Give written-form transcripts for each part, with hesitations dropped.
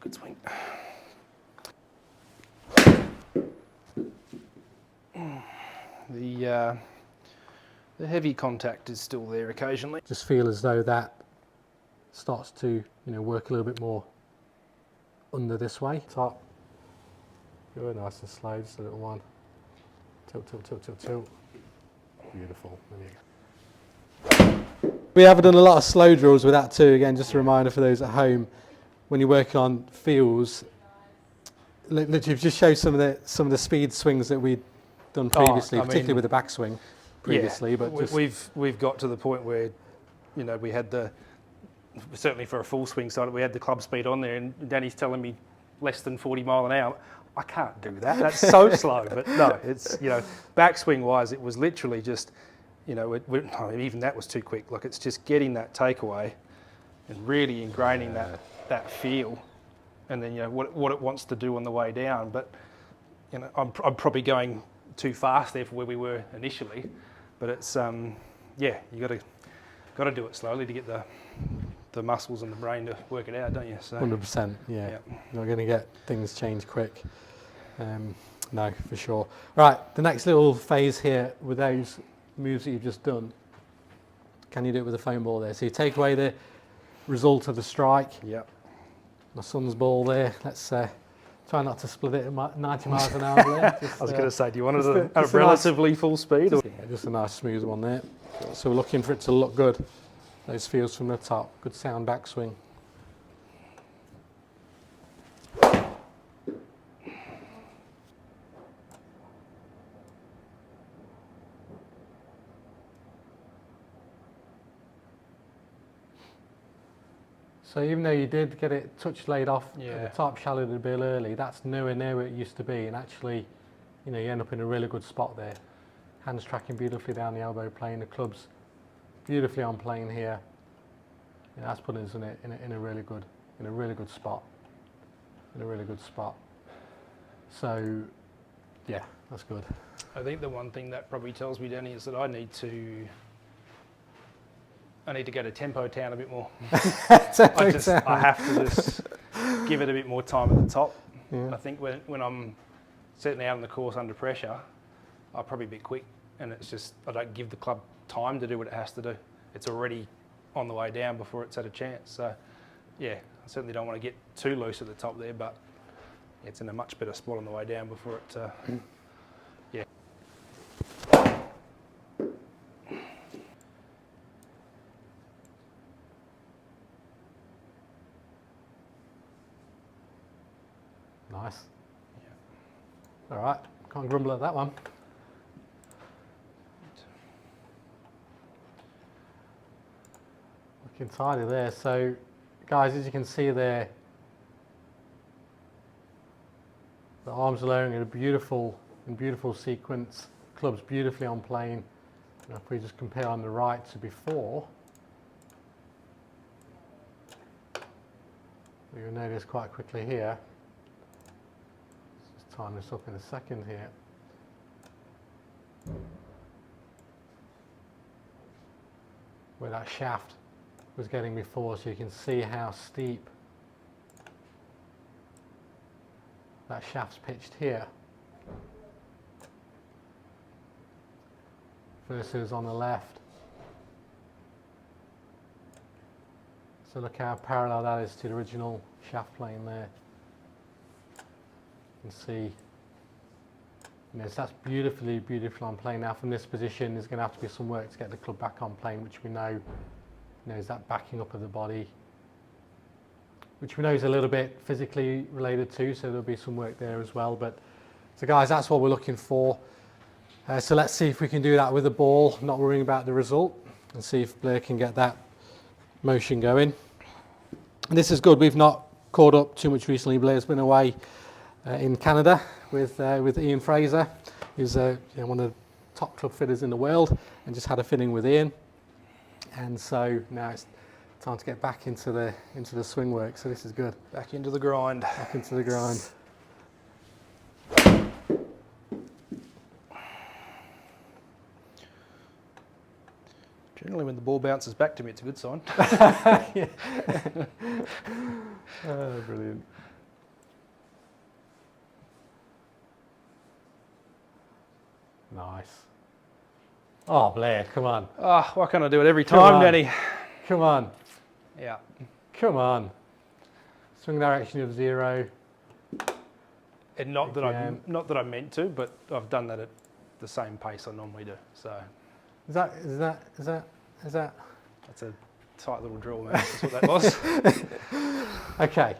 Good swing. The heavy contact is still there occasionally. Just feel as though that starts to, work a little bit more under this way. Top. Good, nice and slow, just a little one. Tilt, tilt, tilt, tilt, tilt. Beautiful. We have done a lot of slow drills with that too. Again, just a reminder for those at home, when you're working on feels, literally just show some of the speed swings that we'd done previously, particularly with the backswing previously. Yeah, but we've got to the point where, we had certainly for a full swing side, we had the club speed on there, and Danny's telling me less than 40 mile an hour. I can't do that. That's so slow. But no, it's, backswing wise, it was literally just, even that was too quick. Like, it's just getting that takeaway and really ingraining that feel, and then what it wants to do on the way down. But I'm probably going too fast there for where we were initially. But it's you got to do it slowly to get the muscles and the brain to work it out, don't you? So 100%. Yeah. You're not going to get things changed quick. No, for sure. Right, the next little phase here with those moves that you've just done, can you do it with a foam ball there? So you take away the result of the strike. Yep. My son's ball there. Let's try not to split it at 90 miles an hour there. I was going to say, do you want it at relatively full speed? Just a nice smooth one there. So we're looking for it to look good. Those feels from the top. Good sound backswing. So even though you did get it touch laid off at the top, shallowed a bit early, that's nowhere near where it used to be. And actually, you end up in a really good spot there. Hands tracking beautifully down the elbow plane, the club's beautifully on plane here. That's putting us in a really good spot. So, yeah, that's good. I think the one thing that probably tells me, Danny, is that I need to go to tempo town a bit more. I have to just give it a bit more time at the top. Yeah. I think when I'm setting out on the course under pressure, I'll probably be quick, and it's just I don't give the club time to do what it has to do. It's already on the way down before it's had a chance. So, yeah, I certainly don't want to get too loose at the top there, but it's in a much better spot on the way down before it, yeah. Nice. Yeah. All right, can't grumble at that one. Looking tidy there. So, guys, as you can see there, the arms are layering in a beautiful sequence. Club's beautifully on plane. And if we just compare on the right to before, you'll notice quite quickly here. Let's just time this up in a second here. Where that shaft was getting before, so you can see how steep that shaft's pitched here versus on the left. So look how parallel that is to the original shaft plane there. You can see, so that's beautifully on plane. Now from this position there's going to have to be some work to get the club back on plane, which we know, is that backing up of the body, which we know is a little bit physically related too, so there'll be some work there as well. But so guys, that's what we're looking for. So let's see if we can do that with the ball, not worrying about the result, and see if Blair can get that motion going. And this is good. We've not caught up too much recently. Blair's been away in Canada with Ian Fraser, who's one of the top club fitters in the world, and just had a fitting with Ian. And so now it's time to get back into the swing work. So this is good. Back into the grind. Back into the grind. Generally, when the ball bounces back to me, it's a good sign. Brilliant. Nice. Oh, Blair, come on. Oh, why can't I do it every Come time, on. Danny? Come on. Yeah. Come on. Swing direction of 0. And not that I Again. meant to, but I've done that at the same pace I normally do. So Is that? that's a tight little drill, man. That's what that was. Okay.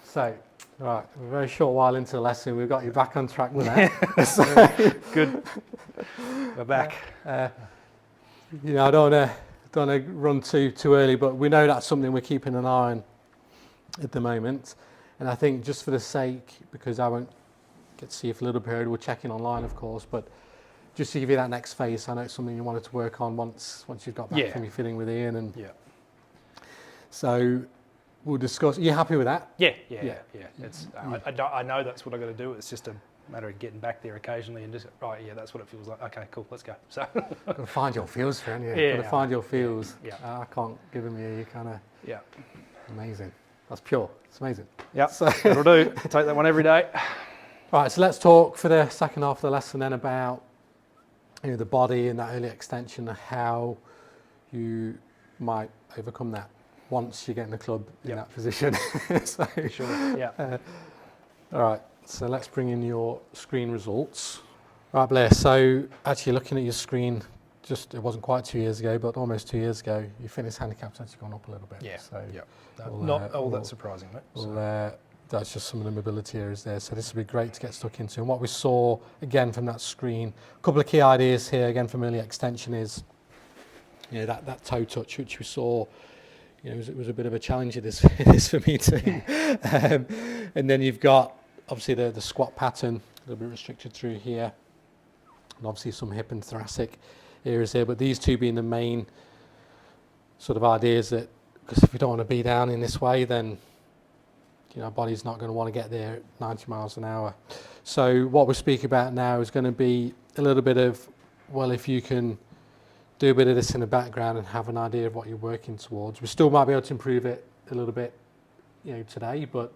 So, right, a very short while into the lesson, we've got you back on track with that. Good. We're back. You know, I don't want to run too early, but we know that's something we're keeping an eye on at the moment. And I think just for the sake, because I won't get to see you for a little period, we're checking online, of course, but just to give you that next phase, I know it's something you wanted to work on once you've got back from your fitting with Ian. And yeah. So we'll discuss. Are you happy with that? Yeah. It's, I know that's what I've got to do. It's just a matter of getting back there occasionally and just, right, yeah, that's what it feels like. Okay, cool, let's go. So Got to find your feels for it, haven't you? Yeah. Got to find your feels. Yeah. I can't give them you. You kind of yeah. amazing. That's pure. It's amazing. Yeah, so that'll do. Take that one every day. Right, so let's talk for the second half of the lesson then about the body and that early extension and how you might overcome that once you get in the club in that position. So, sure. Yeah. All right, so let's bring in your screen results. Right, Blair, so actually looking at your screen, it wasn't quite 2 years ago, but almost 2 years ago, your fitness handicap's actually gone up a little bit. Yeah. So Not all that surprising, mate. So. That's just some of the mobility areas there. So this would be great to get stuck into. And what we saw, again, from that screen, a couple of key ideas here, again, from early extension is, that toe touch, which we saw, it was a bit of a challenge it is for me too. Yeah. And then you've got, obviously, the squat pattern, a little bit restricted through here. And obviously some hip and thoracic areas here. But these two being the main sort of ideas that, because if you don't want to be down in this way, then body's not going to want to get there at 90 miles an hour. So what we're speaking about now is going to be a little bit of, well, if you can do a bit of this in the background and have an idea of what you're working towards. We still might be able to improve it a little bit, today, but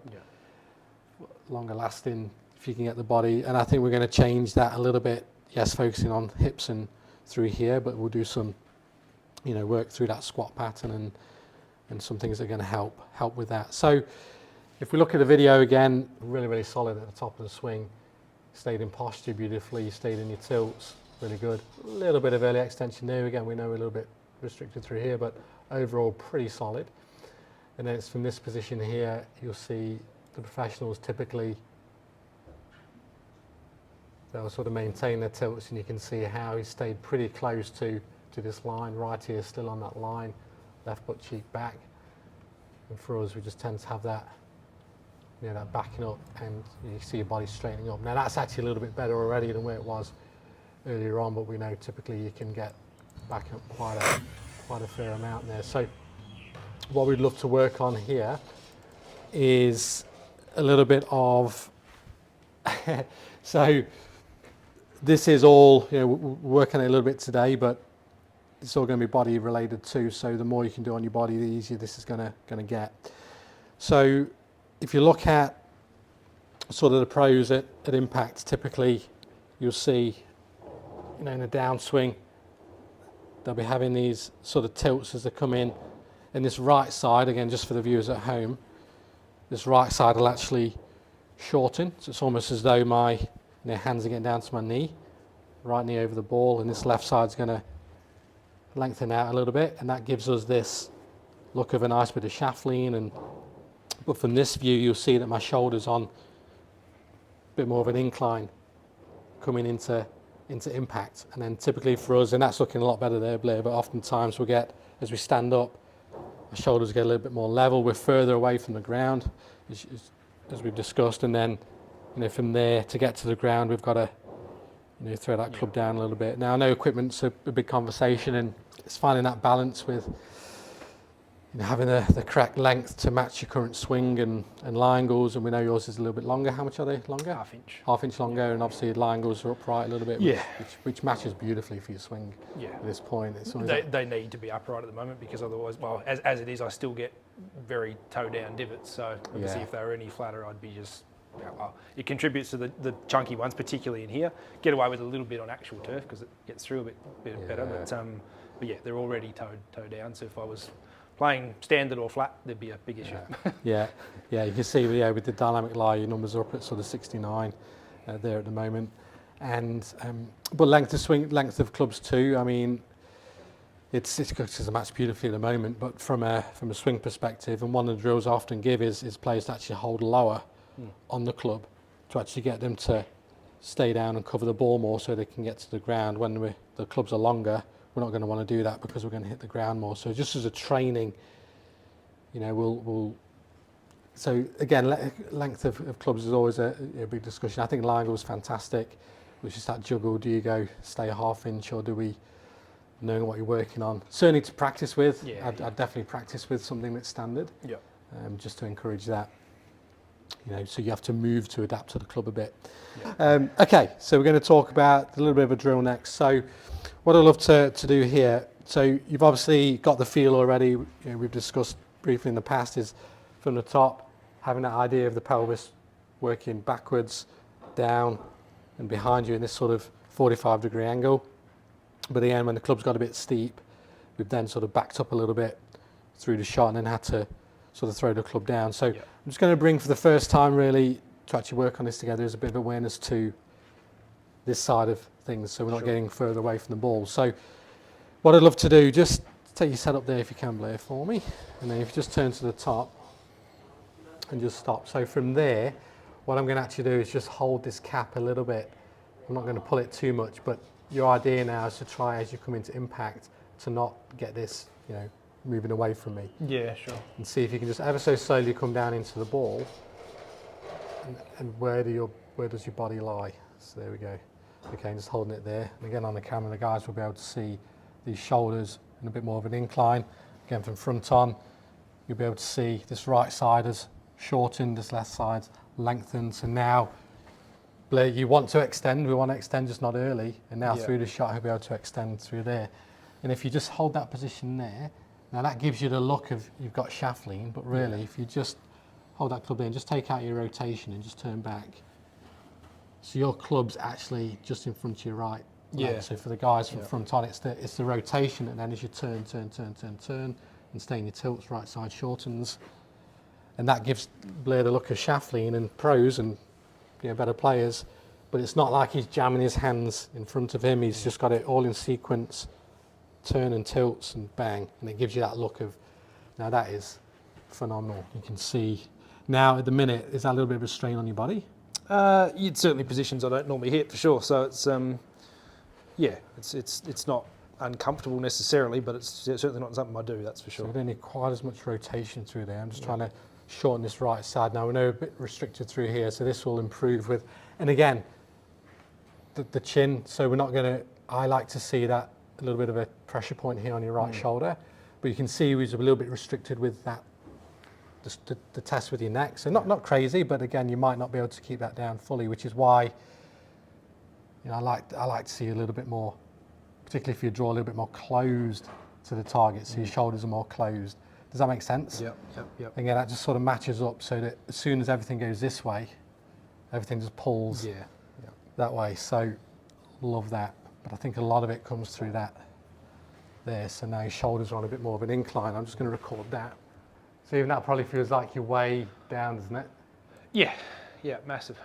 longer lasting if you can get the body. And I think we're going to change that a little bit. Yes, focusing on hips and through here, but we'll do some, work through that squat pattern and some things that are going to help with that. So if we look at the video again, really, really solid at the top of the swing. Stayed in posture beautifully, stayed in your tilts, really good. A little bit of early extension there. Again, we know we're a little bit restricted through here, but overall pretty solid. And then it's from this position here, you'll see the professionals typically, they'll sort of maintain their tilts, and you can see how he stayed pretty close to this line. Right here, still on that line, left butt cheek back. And for us, we just tend to have that, that backing up, and you see your body straightening up. Now that's actually a little bit better already than where it was earlier on, but we know typically you can get back up quite a fair amount there. So what we'd love to work on here is a little bit of, so this is all, we're working on it a little bit today, but it's all going to be body related too. So the more you can do on your body, the easier this is going to get. So if you look at sort of the pros at impact, typically you'll see, in a downswing, they'll be having these sort of tilts as they come in. And this right side, again, just for the viewers at home, this right side will actually shorten. So it's almost as though my hands are getting down to my knee, right knee over the ball, and this left side's going to lengthen out a little bit, and that gives us this look of a nice bit of shaft lean. But from this view, you'll see that my shoulder's on a bit more of an incline coming into impact. And then typically for us, and that's looking a lot better there, Blair, but oftentimes we'll get, as we stand up, our shoulders get a little bit more level. We're further away from the ground, as we've discussed. And then, from there to get to the ground, we've got to, throw that club down a little bit. Now, I know equipment's a big conversation, and it's finding that balance with having the correct length to match your current swing and lie angles, and we know yours is a little bit longer. How much are they longer? Half inch longer, and obviously lie angles are upright a little bit, which matches beautifully for your swing at this point. They need to be upright at the moment, because otherwise, well, as it is, I still get very toe down divots. So obviously if they were any flatter, I'd be just it contributes to the chunky ones, particularly in here. Get away with a little bit on actual turf because it gets through a bit better. But yeah, they're already toe down. So if I was playing standard or flat, there'd be a big issue. Yeah, you can see with the dynamic lie, your numbers are up at sort of 69 there at the moment. And but length of clubs too. I mean, it's a match beautifully at the moment, but from a swing perspective, and one of the drills I often give is players to actually hold lower on the club to actually get them to stay down and cover the ball more so they can get to the ground. When the clubs are longer, we're not going to want to do that because we're going to hit the ground more. So just as a training, you know, we'll so again, length of clubs is always a big discussion. I think line was fantastic, which is that juggle. Do you go stay a half inch, or do we, knowing what you're working on, certainly to practice with? I'd definitely practice with something that's standard, just to encourage that. You know, so you have to move to adapt to the club a bit. Okay, so we're going to talk about a little bit of a drill next. So what I'd love to do here, so you've obviously got the feel already. You know, we've discussed briefly in the past, is from the top, having that idea of the pelvis working backwards, down and behind you in this sort of 45-degree angle. But at the end, when the club's got a bit steep, we've then sort of backed up a little bit through the shot and then had to sort of throw the club down. So I'm just going to bring, for the first time really, to actually work on this together, is a bit of awareness to this side of things, so we're not getting further away from the ball. So what I'd love to do, just take your setup there if you can, Blair, for me. And then if you just turn to the top and just stop. So from there, what I'm going to actually do is just hold this cap a little bit. I'm not going to pull it too much, but your idea now is to try, as you come into impact, to not get this, you know, moving away from me. Yeah, sure. And see if you can just ever so slowly come down into the ball. And where does your body lie? So there we go. Okay, just holding it there. And again, on the camera, the guys will be able to see these shoulders in a bit more of an incline. Again, from front on, you'll be able to see this right side has shortened, this left side's lengthened. So now, Blair, you want to extend. We want to extend, just not early. And now through the shot, he'll be able to extend through there. And if you just hold that position there, now that gives you the look of you've got shaft lean, but really, if you just hold that club there and just take out your rotation and just turn back. So your club's actually just in front of your right. So for the guys from front on, it's the rotation, and then as you turn, and stay in your tilts, right side shortens. And that gives Blair the look of shaft lean, and pros and, you know, better players. But it's not like he's jamming his hands in front of him. He's just got it all in sequence, turn and tilts and bang. And it gives you that look of, now that is phenomenal. You can see now at the minute, is that a little bit of a strain on your body? It's certainly positions I don't normally hit, for sure. So it's it's not uncomfortable necessarily, but it's certainly not something I do, that's for sure. So we don't need quite as much rotation through there. I'm just trying to shorten this right side. Now we know a bit restricted through here, so this will improve with, and again, the chin. So we're not going to, I like to see that a little bit of a pressure point here on your right shoulder, but you can see he's a little bit restricted with that, the test with your neck. So not crazy, but again, you might not be able to keep that down fully, which is why, you know, I like to see a little bit more, particularly if you draw a little bit more closed to the target, so your shoulders are more closed. Does that make sense? Yep. Again, that just sort of matches up so that as soon as everything goes this way, everything just pulls that way. So love that. But I think a lot of it comes through that there. So now your shoulders are on a bit more of an incline. I'm just going to record that. So even that probably feels like you're way down, doesn't it? Yeah, massive.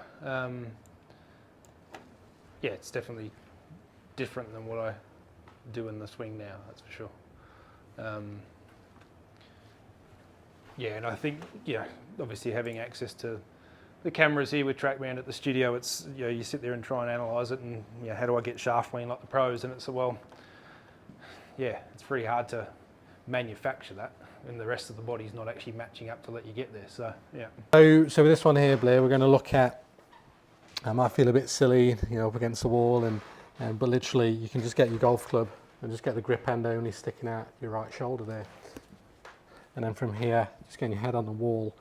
It's definitely different than what I do in the swing now, that's for sure. And I think, obviously having access to the cameras here with TrackMan at the studio, it's, you sit there and try and analyse it, and how do I get shaft lean like the pros? And it's it's pretty hard to manufacture that, and the rest of the body's not actually matching up to let you get there. So So with this one here, Blair, we're going to look at. I might feel a bit silly, up against the wall, but literally you can just get your golf club and just get the grip end only sticking out your right shoulder there. And then from here, just getting your head on the wall,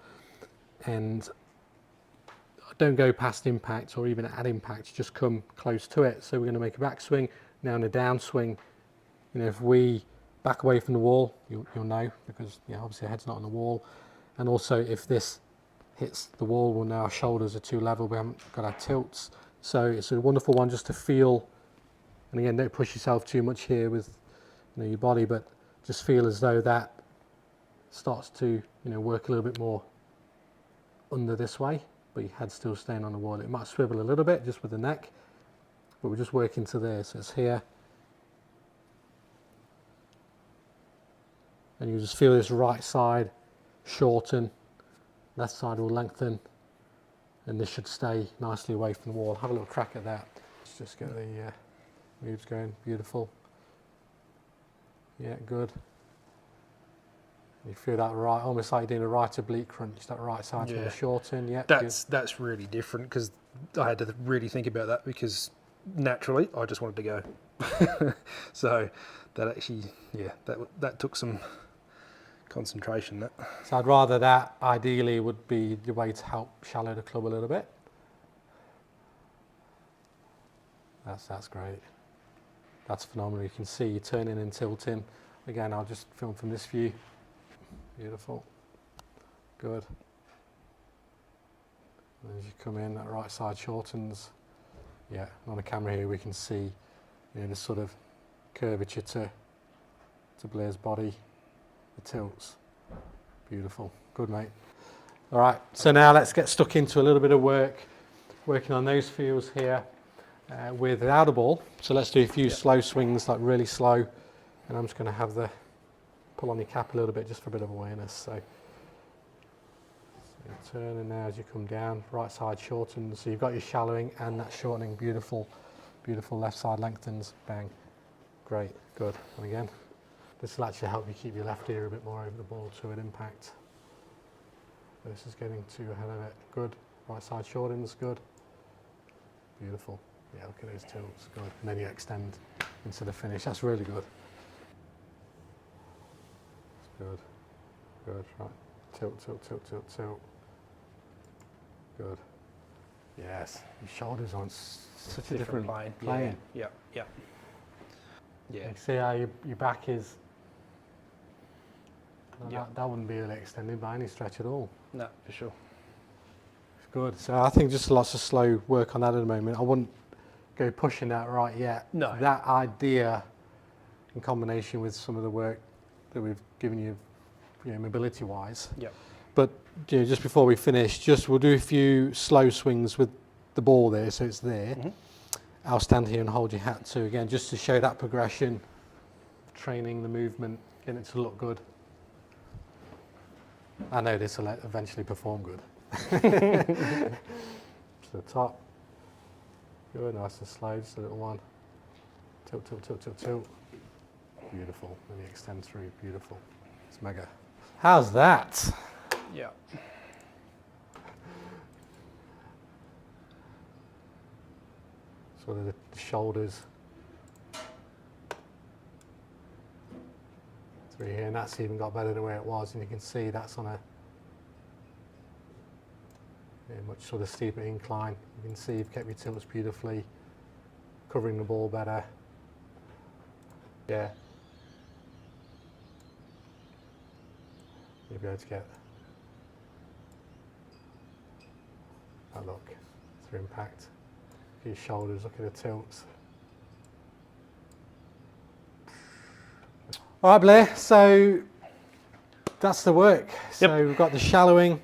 and don't go past impact or even at impact, just come close to it. So we're going to make a backswing. Now in a downswing, if we back away from the wall, you'll know, because obviously the head's not on the wall. And also if this hits the wall. Well, now our shoulders are too level, we haven't got our tilts. So it's a wonderful one just to feel, and again, don't push yourself too much here with your body, but just feel as though that starts to work a little bit more under this way, but your head's still staying on the wall. It might swivel a little bit just with the neck, but we're just working to there. So it's here, and you just feel this right side shorten, left side will lengthen, and this should stay nicely away from the wall. Have a little crack at that. Let's just get the moves going. Beautiful. Yeah, good. You feel that right, almost like you're doing a right oblique crunch. That right side's going to shorten. Yeah, that's really different, because I had to really think about that, because naturally I just wanted to go. So that actually, that took some concentration. That. So I'd rather that ideally would be the way to help shallow the club a little bit. That's great. That's phenomenal. You can see you turning and tilting. Again, I'll just film from this view. Beautiful. Good. And as you come in, that right side shortens. Yeah, on the camera here we can see this sort of curvature to Blair's body, the tilts. Beautiful. Good, mate. All right, so now let's get stuck into a little bit of working on those feels here without a ball. So let's do a few slow swings, like really slow, and I'm just going to have the pull on your cap a little bit just for a bit of awareness. So you turn, and now as you come down, right side shortens. So you've got your shallowing and that shortening. Beautiful, beautiful. Left side lengthens. Bang. Great. Good. And again, this will actually help you keep your left ear a bit more over the ball to an impact. This is getting too ahead of it. Good. Right side shortens. Good. Beautiful. Yeah, look at those tilts. Good. And then you extend into the finish. That's really good. Good, good, right. Tilt, tilt, tilt, tilt, tilt. Good. Yes, your shoulders on such a different plane. Yeah. You see how your back is. Well, that wouldn't be really extended by any stretch at all. No, for sure. Good. So I think just lots of slow work on that at the moment. I wouldn't go pushing that right yet. No. That idea, in combination with some of the work that we've given you, mobility-wise. Yep. But just before we finish, we'll do a few slow swings with the ball there, so it's there. Mm-hmm. I'll stand here and hold your hat too, again, just to show that progression, training the movement, getting it to look good. I know this will eventually perform good. To the top. Good, nice and slow, just a little one. Tilt, tilt, tilt, tilt, tilt. Beautiful. Let me extend through. Beautiful. It's mega. How's that? Yeah. Sort of the shoulders through here, and that's even got better than where it was. And you can see that's on a much sort of steeper incline. You can see you've kept your tilts beautifully, covering the ball better. Yeah. You'll be able to get that look through impact. Look at your shoulders, look at the tilts. All right, Blair, so that's the work. So we've got the shallowing,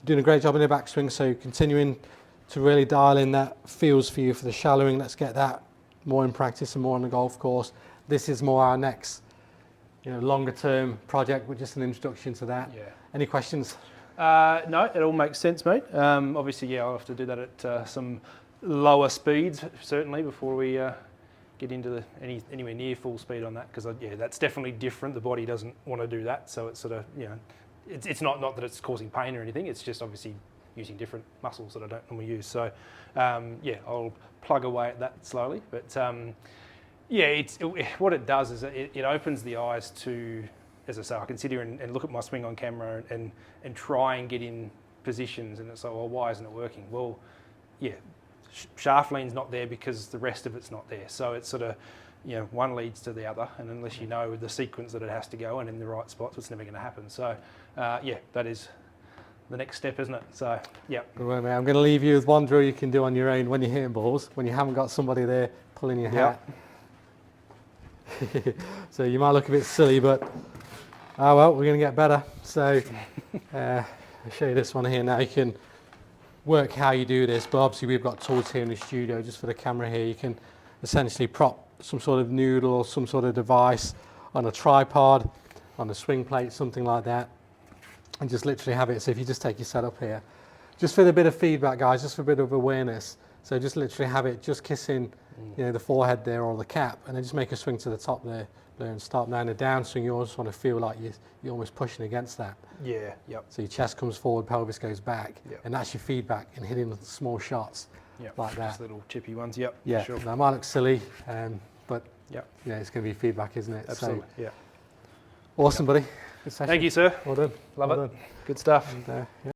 doing a great job in the backswing, so continuing to really dial in that feels for you for the shallowing. Let's get that more in practice and more on the golf course. This is more our next longer term project, with just an introduction to that. Yeah. Any questions? No, it all makes sense, mate. Obviously, I'll have to do that at some lower speeds, certainly, before we get into anywhere near full speed on that, because that's definitely different. The body doesn't want to do that, so it's sort of, it's not that it's causing pain or anything, it's just obviously using different muscles that I don't normally use. So, I'll plug away at that slowly, but what it does is it opens the eyes to, as I say, I can sit here and look at my swing on camera and try and get in positions, and it's like, well, why isn't it working? Well, shaft lean's not there because the rest of it's not there. So it's sort of, one leads to the other, and unless you know the sequence that it has to go in the right spots, it's never going to happen. So, that is the next step, isn't it? So, yeah. Good work, mate. I'm going to leave you with one drill you can do on your own when you're hitting balls, when you haven't got somebody there pulling your hat. So you might look a bit silly, but oh well, we're going to get better. So I'll show you this one here now. You can work how you do this, but obviously we've got tools here in the studio just for the camera here. You can essentially prop some sort of noodle or some sort of device on a tripod, on a swing plate, something like that, and just literally have it. So if you just take your setup here, just for a bit of feedback, guys, just for a bit of awareness. So just literally have it just kissing, you know, the forehead there or the cap, and then just make a swing to the top there, Blair, and start. Now in the downswing, you always want to feel like you're almost pushing against that. Yeah, yep. So your chest comes forward, pelvis goes back, Yep. and that's your feedback in hitting the small shots like that. Just little chippy ones, yep. Yeah, Sure. that might look silly, but Yep. yeah, it's going to be feedback, isn't it? Absolutely, So, yeah. awesome, buddy. Good session. Thank you, sir. Well done. Love well it. Done. Good stuff. And, yeah.